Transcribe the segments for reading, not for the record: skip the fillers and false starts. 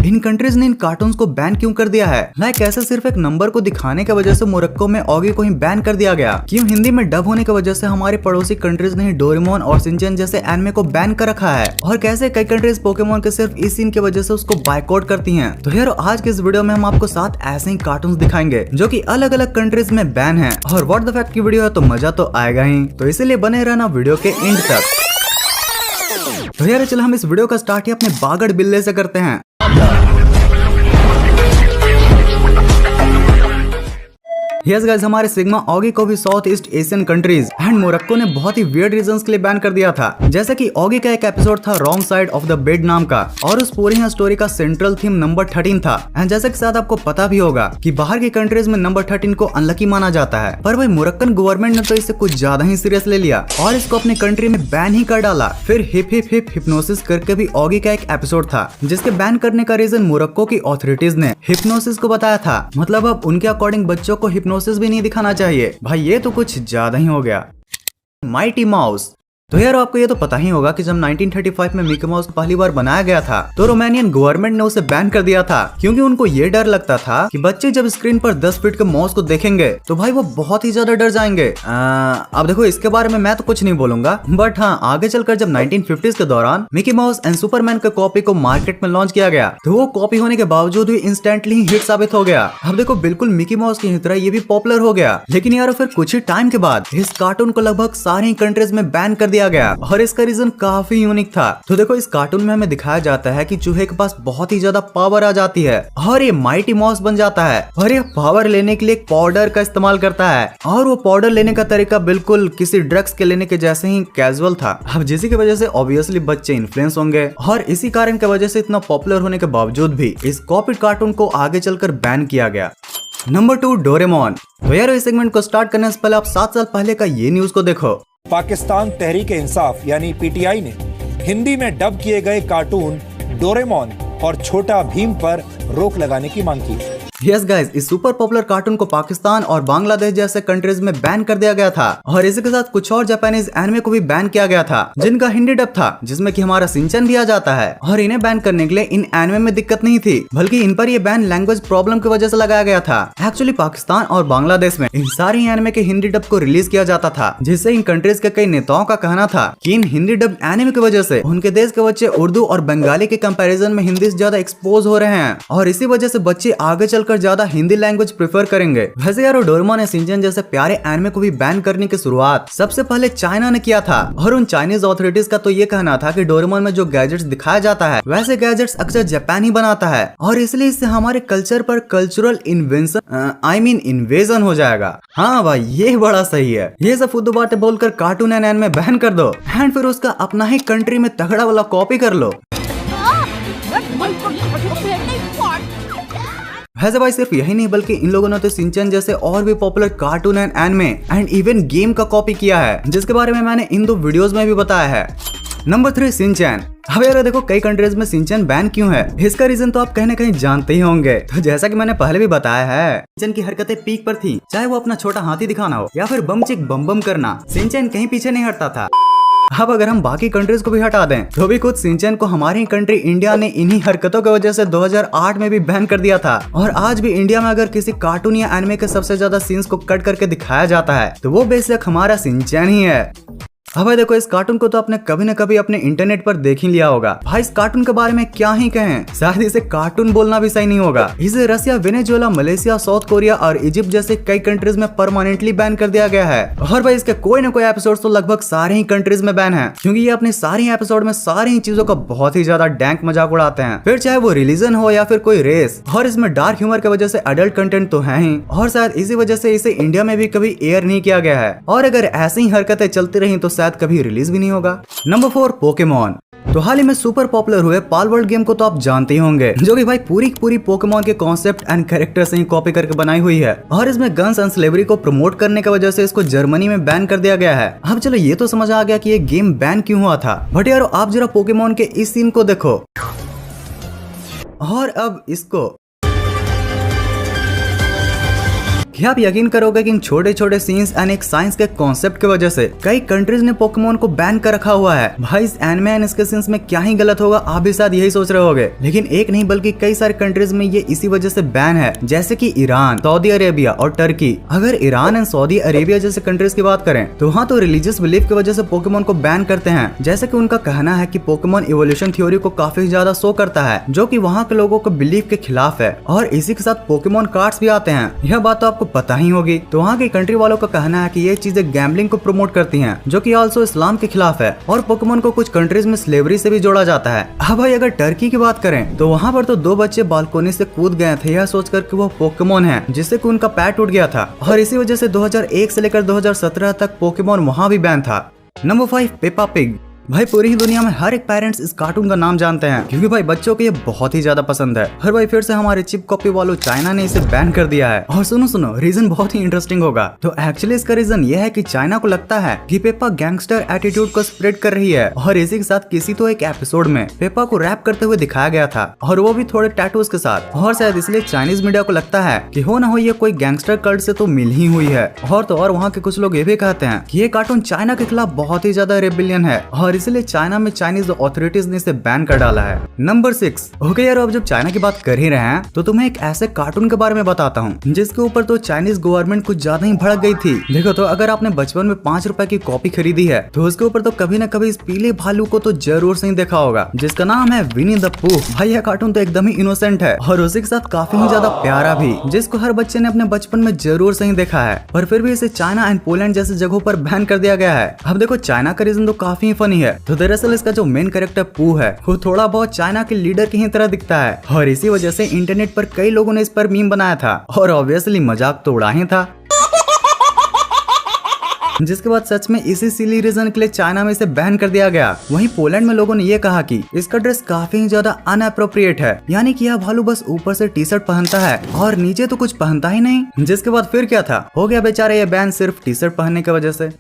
इन countries ने इन cartoons को ban क्यों कर दिया है? लाइक ऐसे सिर्फ एक नंबर को दिखाने की वजह से मोरक्को में ऑगी को ही बैन कर दिया गया? क्यों हिंदी में डब होने की वजह से हमारे पड़ोसी कंट्रीज ने डोरेमोन और शिनचैन जैसे एनिमे को बैन कर रखा है? और कैसे कई कंट्रीज पोकेमोन के सिर्फ इस सीन की वजह से उसको बायकॉट करती हैं? तो यार आज के इस वीडियो में हम आपको 7 ऐसे ही कार्टून्स दिखाएंगे जो कि अलग अलग कंट्रीज में बैन है। और व्हाट द फैक्ट की वीडियो है तो मजा तो आएगा ही, तो इसीलिए बने रहना वीडियो के एंड तक। तो यार चलो हम इस वीडियो का स्टार्ट ही अपने बागड़ बिल्ले से करते हैं। यस गाइस, हमारे सिग्मा ऑगी को भी south east Asian countries and Morocco ने बहुत ही वियर्ड रीजंस के लिए बैन कर दिया था। जैसे कि ऑगी का एक एपिसोड था wrong side of the bed नाम का, और उस पूरी स्टोरी का सेंट्रल थीम नंबर 13 था। एंड जैसे कि शायद आपको पता भी होगा कि बाहर की कंट्रीज में नंबर 13 को अनलकी माना जाता है, पर भाई मोरक्कन गवर्नमेंट ने तो इसे कुछ ज्यादा ही सीरियस ले लिया और इसको अपनी कंट्री में बैन ही कर डाला। फिर हिप हिप हिप हिप्नोसिस करके भी ऑगी का एक एपिसोड था जिसके बैन करने का रीजन मोरक्को की ऑथोरिटीज ने हिप्नोसिस को बताया था। मतलब अब उनके अकॉर्डिंग बच्चों को हिप्नोसिस भी नहीं दिखाना चाहिए। भाई ये तो कुछ ज्यादा ही हो गया। माइटी माउस, तो यार आपको ये तो पता ही होगा कि जब 1935 में मिकी माउस को पहली बार बनाया गया था तो रोमानियन गवर्नमेंट ने उसे बैन कर दिया था, क्योंकि उनको ये डर लगता था कि बच्चे जब स्क्रीन पर 10 फीट के माउस को देखेंगे तो भाई वो बहुत ही ज्यादा डर जाएंगे। अब देखो इसके बारे में मैं तो कुछ नहीं बोलूंगा, बट हाँ आगे चलकर जब 1950s के दौरान मिकी माउस एंड सुपरमैन के कॉपी को मार्केट में लॉन्च किया गया तो वो कॉपी होने के बावजूद भी इंस्टेंटली ही हिट साबित हो गया। अब देखो बिल्कुल मिकी माउस की तरह ये भी पॉपुलर हो गया, लेकिन यार फिर कुछ ही टाइम के बाद इस कार्टून को लगभग सारी कंट्रीज में बैन कर दिया गया और इसका रीजन काफी यूनिक था। तो देखो इस कार्टून में हमें दिखाया जाता है कि चूहे के पास बहुत ही ज्यादा पावर आ जाती है और ये माइटी माउस बन जाता है, और ये पावर लेने के लिए एक पाउडर का इस्तेमाल करता है, और वो पाउडर लेने का तरीका बिल्कुल किसी ड्रग्स के लेने के जैसे ही कैजुअल था। अब जिसकी की वजह से ऑब्वियसली बच्चे इन्फ्लुएंस होंगे, और इसी कारण की वजह से इतना पॉपुलर होने के बावजूद भी इस कॉपी कार्टून को आगे चलकर बैन किया गया। Number 2 Doraemon. तो यार इस सेगमेंट को स्टार्ट करने से पहले आप 7 साल पहले का ये न्यूज को देखो। पाकिस्तान तहरीक इंसाफ यानी पीटीआई ने हिंदी में डब किए गए कार्टून डोरेमोन और छोटा भीम पर रोक लगाने की मांग की। यस गाइस, इस सुपर पॉपुलर कार्टून को पाकिस्तान और बांग्लादेश जैसे कंट्रीज में बैन कर दिया गया था, और इसी के साथ कुछ और जापानीज एनिमे को भी बैन किया गया था जिनका हिंदी डब था, जिसमें कि हमारा शिनचैन भी आ जाता है। और इन्हें बैन करने के लिए इन एनिमे में दिक्कत नहीं थी, बल्कि इन पर ये बैन लैंग्वेज प्रॉब्लम की वजह से लगाया गया था। एक्चुअली पाकिस्तान और बांग्लादेश में इन सारे एनिमे के हिंदी डब को रिलीज किया जाता था, जिससे इन कंट्रीज के कई नेताओं का कहना था कि इन हिंदी डब एनिमे की वजह से उनके देश के बच्चे उर्दू और बंगाली के कंपैरिजन में हिंदी से ज्यादा एक्सपोज हो रहे हैं, और इसी वजह से बच्चे आगे चलकर ज्यादा हिंदी लैंग्वेज प्रेफर करेंगे। वैसे यार डोरेमोन और शिनचैन जैसे प्यारे एनिमे को भी बैन करने की शुरुआत सबसे पहले चाइना ने किया था, और उन चाइनीज अथॉरिटीज का तो ये कहना था कि डोरेमोन में जो गैजेट्स दिखाया जाता है वैसे गैजेट्स अक्सर जापान ही बनाता है, और इसलिए इससे हमारे कल्चर पर कल्चरल इन्वेजन हो जाएगा। हाँ भाई ये बड़ा सही है। ये सब फुद्दू बातें बोलकर कार्टून एंड एनिमे बैन कर दो एंड फिर उसका अपना ही कंट्री में तगड़ा वाला कॉपी कर लो। वैसे भाई सिर्फ यही नहीं बल्कि इन लोगों ने तो शिनचैन जैसे और भी popular cartoon and anime and even game का कॉपी किया है, जिसके बारे में मैंने इन 2 वीडियोस में भी बताया है। Number 3 Shinchan. अब यार देखो कई कंट्रीज में शिनचैन बैन क्यों है, इसका रीजन तो आप कहीं ना कहीं जानते ही होंगे। तो जैसा कि मैंने पहले भी बताया है, शिनचैन की हरकतें पीक पर थी, चाहे वो अपना छोटा हाथी दिखाना हो या फिर बम चिक बम बम करना, शिनचैन कहीं पीछे नहीं हटता था। अब अगर हम बाकी कंट्रीज को भी हटा दें तो भी खुद शिनचैन को हमारी कंट्री इंडिया ने इन्हीं हरकतों की वजह से 2008 में भी बैन कर दिया था, और आज भी इंडिया में अगर किसी कार्टून या एनिमे के सबसे ज्यादा सीन्स को कट करके दिखाया जाता है तो वो बेशक हमारा शिनचैन ही है। अब भाई देखो इस कार्टून को तो आपने कभी न कभी अपने इंटरनेट पर देख ही लिया होगा। भाई इस कार्टून के बारे में क्या ही कहें, शायद इसे कार्टून बोलना भी सही नहीं होगा। इसे रसिया, वेनेजुएला, मलेशिया, साउथ कोरिया और इजिप्ट जैसे कई कंट्रीज में परमानेंटली बैन कर दिया गया है, और भाई इसके कोई न कोई एपिसोड तो लगभग सारे ही कंट्रीज में बैन है, क्योंकि ये अपने सारे एपिसोड में सारी ही चीजों का बहुत ही ज्यादा डैंक मजाक उड़ाते हैं, फिर चाहे वो रिलीजन हो या फिर कोई रेस, और इसमें डार्क ह्यूमर की वजह से अडल्ट कंटेंट तो है ही, और शायद इसी वजह से इसे इंडिया में भी कभी एयर नहीं किया गया है, और अगर ऐसी ही हरकतें चलती रही तो शायद कभी रिलीज भी नहीं होगा। Number 4 Pokemon. तो हाल ही में सुपर पॉपुलर हुए पाल वर्ल्ड गेम को तो आप जानते ही होंगे, जो कि भाई पूरी पोकेमोन के कॉन्सेप्ट एंड कैरेक्टर से ही कॉपी करके बनाई हुई है, और इसमें गन्स एंड स्लेवरी को प्रमोट करने की वजह से इसको जर्मनी में बैन कर दिया गया है। अब चलो ये तो समझ आ गया कि ये गेम बैन क्यों हुआ था, बट यार आप जरा पोकेमोन के इस सीन को देखो, और अब इसको कि आप यकीन करोगे कि इन छोटे छोटे सीन्स एंड एक साइंस के कॉन्सेप्ट की वजह से कई कंट्रीज ने पोकेमोन को बैन कर रखा हुआ है। भाई इस एनिमे एंड इसके सीन्स में क्या ही गलत होगा, आप भी शायद यही सोच रहे होगे, लेकिन एक नहीं बल्कि कई सारे कंट्रीज में ये इसी वजह से बैन है, जैसे कि ईरान, सऊदी अरेबिया और टर्की। अगर ईरान एंड सऊदी अरेबिया जैसे कंट्रीज की बात करें तो वहाँ तो रिलीजियस बिलीफ की वजह से पोकेमोन को बैन करते हैं, जैसे कि उनका कहना है कि पोकेमोन इवोल्यूशन थ्योरी को काफी ज्यादा शो करता है, जो कि वहाँ के लोगों के बिलीफ के खिलाफ है। और इसी के साथ पोकेमोन कार्ड्स भी आते हैं, यह बात तो आपको पता ही होगी। तो वहाँ की कंट्री वालों का कहना है कि ये चीजें गैम्बलिंग को प्रमोट करती हैं, जो कि आल्सो इस्लाम के खिलाफ है, और पोकेमोन को कुछ कंट्रीज में स्लेवरी से भी जोड़ा जाता है। अब भाई अगर टर्की की बात करें तो वहाँ पर तो 2 बच्चे बालकोनी से कूद गए थे, यह सोचकर कि वो पोकेमोन है, जिससे कि उनका पैर टूट गया था, और इसी वजह से 2001 से लेकर 2017 तक पोकेमोन वहाँ भी बैन था। Number 5, Peppa pig. भाई पूरी ही दुनिया में हर एक पेरेंट्स इस कार्टून का नाम जानते हैं, क्योंकि भाई बच्चों को ये बहुत ही ज्यादा पसंद है। हर भाई फिर से हमारे चिप कॉपी वालों चाइना ने इसे बैन कर दिया है। और सुनो रीजन बहुत ही इंटरेस्टिंग होगा। तो एक्चुअली इसका रीजन ये है कि चाइना को लगता है कि पेपा गैंगस्टर एटीट्यूड को स्प्रेड कर रही है, और इसी के साथ किसी तो एक एपिसोड में पेपा को रैप करते हुए दिखाया गया था, और वो भी थोड़े टैटूज के साथ। और शायद इसलिए चाइनीज मीडिया को लगता है कि हो ना हो ये कोई गैंगस्टर कल्ट से तो मिल ही हुई है। और तो और वहाँ के कुछ लोग ये भी कहते हैं कि ये कार्टून चाइना के खिलाफ बहुत ही ज्यादा रेबिलियन है, और इसलिए चाइना में चाइनीज अथॉरिटीज ने इसे बैन कर डाला है। नंबर 6। ओके यार, अब जब चाइना की बात कर ही रहे हैं तो तुम्हें एक ऐसे कार्टून के बारे में बताता हूँ जिसके ऊपर तो चाइनीज गवर्नमेंट कुछ ज्यादा ही भड़क गई थी। देखो तो अगर आपने बचपन में 5 रुपए की कॉपी खरीदी है तो उसके ऊपर तो कभी न कभी इस पीले भालू को तो जरूर से ही देखा होगा, जिसका नाम है विनी द पूह। भाई यह कार्टून तो एकदम ही इनोसेंट है, और उसी के साथ काफी ही ज्यादा प्यारा भी, जिसको हर बच्चे ने अपने बचपन में जरूर से ही देखा है। पर फिर भी इसे चाइना एंड पोलैंड जैसे जगहों पर बैन कर दिया गया है। अब देखो चाइना का रीजन तो काफी ही फनी है। तो दरअसल इसका जो मेन कैरेक्टर पू है वो थोड़ा बहुत चाइना के लीडर की ही तरह दिखता है, और इसी वजह से इंटरनेट पर कई लोगों ने इस पर मीम बनाया था, और ऑब्वियसली मजाक तो उड़ा ही था। जिसके बाद सच में इसी सिली रीजन के लिए चाइना में इसे बैन कर दिया गया। वहीं पोलैंड में लोगों ने ये कहा कि इसका ड्रेस काफी ही ज्यादा अनअप्रोप्रिएट है, यानी कि यह भालू बस ऊपर से टी शर्ट पहनता है और नीचे तो कुछ पहनता ही नहीं। जिसके बाद फिर क्या था, हो गया बेचारा ये बैन सिर्फ टी शर्ट पहनने की वजह से।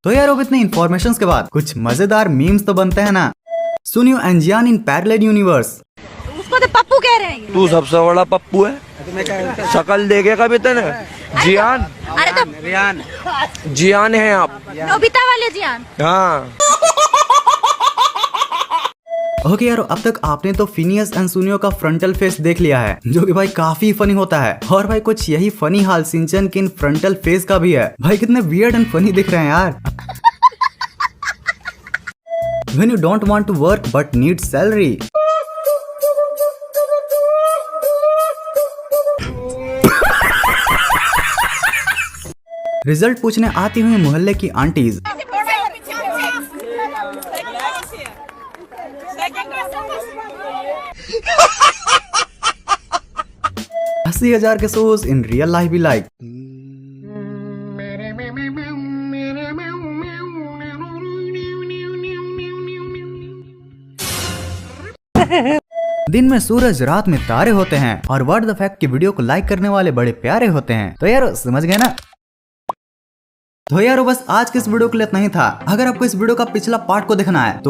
तो यार अब इतने इन्फॉर्मेशन के बाद कुछ मजेदार मीम्स तो बनते हैं ना। सुनियो एंजियान इन पैरेलल यूनिवर्स। उसको तो पप्पू कह रहे हैं। तू सबसे बड़ा पप्पू है, शक्ल देखे कभी तने? जियान, अरे तो जियान है आप, नोबिता वाले जियान। हाँ। ओके यार, अब तक आपने तो फिनियस एंड सुनियो का फ्रंटल फेस देख लिया है, जो कि भाई काफी फनी होता है। और भाई कुछ यही फनी हाल सिंचन के इन फ्रंटल फेस का भी है। भाई कितने वियर्ड एंड फनी दिख रहे हैं यार। When you don't want to work but need salary. Result पूछने आती हुई मोहल्ले की आंटीज। 80,000 के शोज इन रियल लाइफ भी लाइक। दिन में सूरज, रात में तारे होते हैं, और व्हाट द फैक्ट की वीडियो को लाइक करने वाले बड़े प्यारे होते हैं। तो यार समझ गए ना। तो यार बस आज के इस वीडियो के लिए इतना ही था। अगर आपको इस वीडियो का पिछला पार्ट को देखना है तो